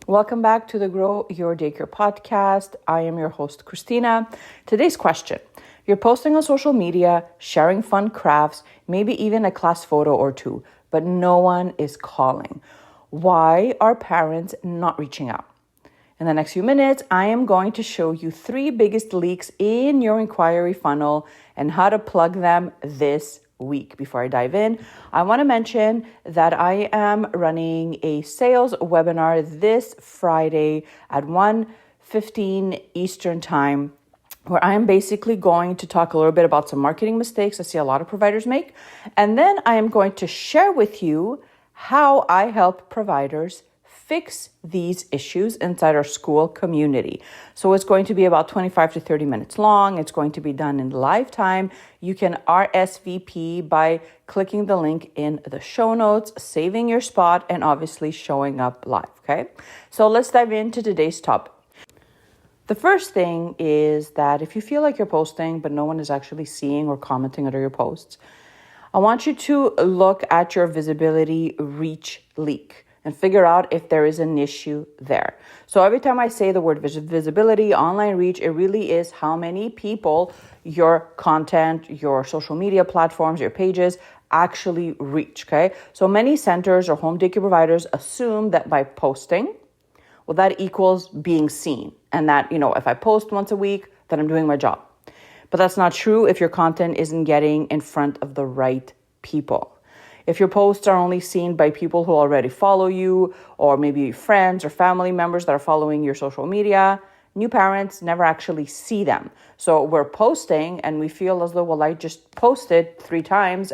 Welcome back to the Grow Your Daycare podcast. I am your host, Christina. Today's question: you're posting on social media, sharing fun crafts, maybe even a class photo or two, but no one is calling. Why are parents not reaching out? In the next few minutes, I am going to show you 3 biggest leaks in your inquiry funnel and how to plug them this week. Before I dive in, I want to mention that I am running a sales webinar this Friday at 1:15 Eastern Time, where I am basically going to talk a little bit about some marketing mistakes I see a lot of providers make. And then I am going to share with you how I help providers fix these issues inside our school community. So it's going to be about 25 to 30 minutes long. It's going to be done in live time. You can RSVP by clicking the link in the show notes, saving your spot, and obviously showing up live, okay? So let's dive into today's topic. The first thing is that if you feel like you're posting, but no one is actually seeing or commenting under your posts, I want you to look at your visibility reach leak and figure out if there is an issue there. So every time I say the word visibility, online reach, it really is how many people your content, your social media platforms, your pages actually reach, okay? So many centers or home daycare providers assume that by posting, well, that equals being seen. And that, if I post once a week, then I'm doing my job. But that's not true if your content isn't getting in front of the right people. If your posts are only seen by people who already follow you, or maybe friends or family members that are following your social media, new parents never actually see them. So we're posting and we feel as though, well, I just posted 3 times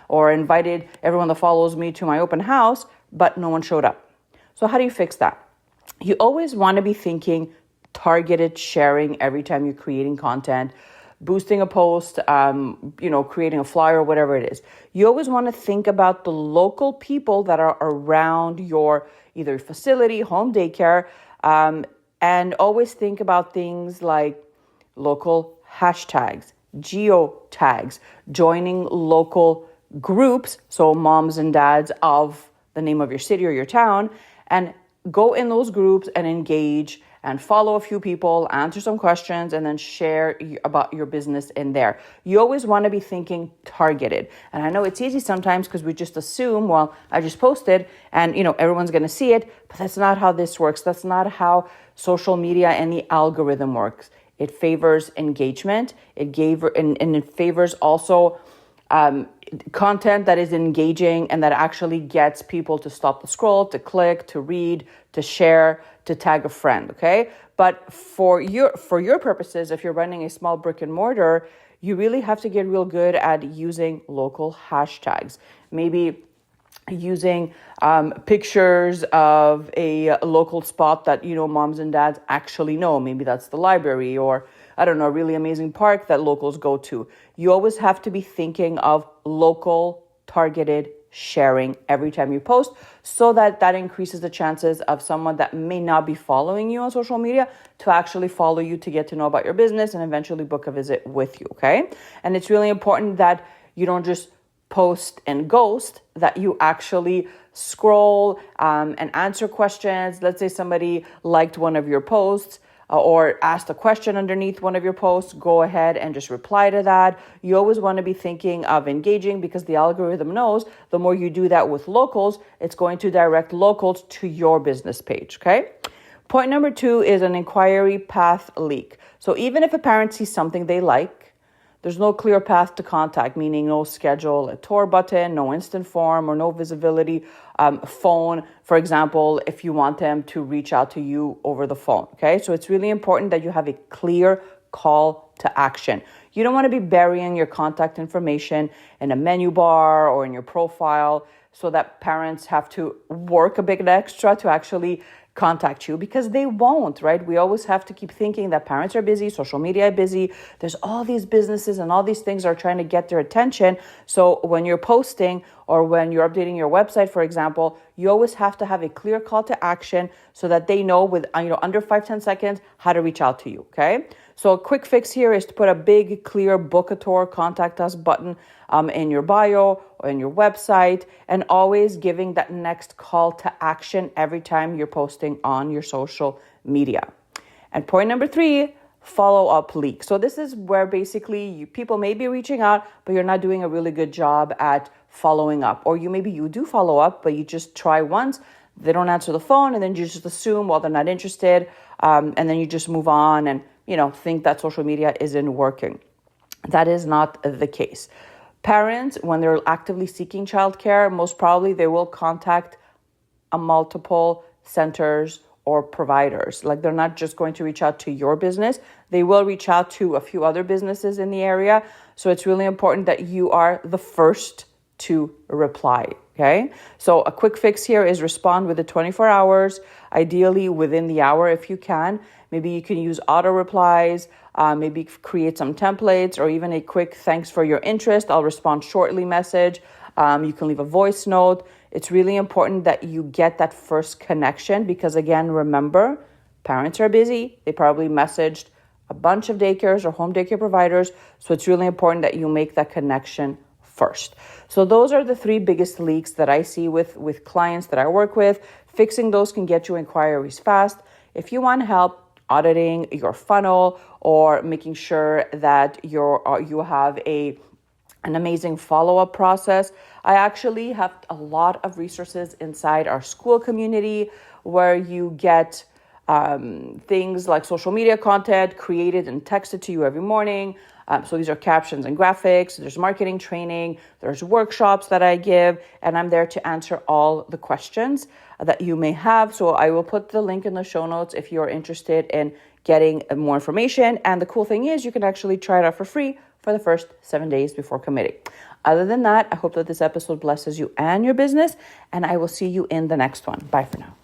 or invited everyone that follows me to my open house, but no one showed up. So how do you fix that? You always want to be thinking targeted sharing every time you're creating content, boosting a post, creating a flyer, whatever it is. You always want to think about the local people that are around your either facility, home daycare, and always think about things like local hashtags, geo tags, joining local groups, so moms and dads of the name of your city or your town, and go in those groups and engage and follow a few people, answer some questions, and then share about your business in there. You always want to be thinking targeted. And I know it's easy sometimes because we just assume, well, I just posted and, everyone's going to see it, but that's not how this works. That's not how social media and the algorithm works. It favors engagement. And it favors also content that is engaging and that actually gets people to stop the scroll, to click, to read, to share, to tag a friend, okay? But for your purposes, if you're running a small brick and mortar, you really have to get real good at using local hashtags. Maybe using pictures of a local spot that, moms and dads actually know. Maybe that's the library or, I don't know, a really amazing park that locals go to. You always have to be thinking of local targeted sharing every time you post so that increases the chances of someone that may not be following you on social media to actually follow you, to get to know about your business and eventually book a visit with you, okay? And it's really important that you don't just post and ghost, that you actually scroll and answer questions. Let's say somebody liked one of your posts or asked a question underneath one of your posts, go ahead and just reply to that. You always want to be thinking of engaging because the algorithm knows the more you do that with locals, it's going to direct locals to your business page, okay? Point number 2 is an inquiry path leak. So even if a parent sees something they like, there's no clear path to contact, meaning no schedule a tour button, no instant form, or no visibility phone, for example, if you want them to reach out to you over the phone, okay? So it's really important that you have a clear call to action. You don't want to be burying your contact information in a menu bar or in your profile so that parents have to work a bit extra to actually contact you, because they won't, right? We always have to keep thinking that parents are busy, social media is busy. There's all these businesses and all these things are trying to get their attention. So when you're posting or when you're updating your website, for example, you always have to have a clear call to action so that they know with under 5-10 seconds how to reach out to you, okay? So a quick fix here is to put a big, clear book a tour, contact us button in your bio or in your website, and always giving that next call to action every time you're posting on your social media. And point number 3, follow-up leak. So this is where basically people may be reaching out, but you're not doing a really good job at following up. Or maybe you do follow up, but you just try once, they don't answer the phone, and then you just assume, well, they're not interested, and then you just move on and, think that social media isn't working. That is not the case. Parents, when they're actively seeking childcare, most probably they will contact multiple centers or providers. Like, they're not just going to reach out to your business. They will reach out to a few other businesses in the area. So it's really important that you are the first to reply. Okay. So a quick fix here is respond within 24 hours, ideally within the hour if you can. Maybe you can use auto replies, maybe create some templates, or even a quick thanks for your interest, I'll respond shortly message. You can leave a voice note. It's really important that you get that first connection because, again, remember, parents are busy. They probably messaged a bunch of daycares or home daycare providers. So it's really important that you make that connection first. So those are the 3 biggest leaks that I see with clients that I work with. Fixing those can get you inquiries fast. If you want help auditing your funnel or making sure that you have an amazing follow-up process, I actually have a lot of resources inside our school community where you get things like social media content created and texted to you every morning. So these are captions and graphics. There's marketing training. There's workshops that I give, and I'm there to answer all the questions that you may have. So I will put the link in the show notes if you're interested in getting more information. And the cool thing is you can actually try it out for free for the first 7 days before committing. Other than that, I hope that this episode blesses you and your business, and I will see you in the next one. Bye for now.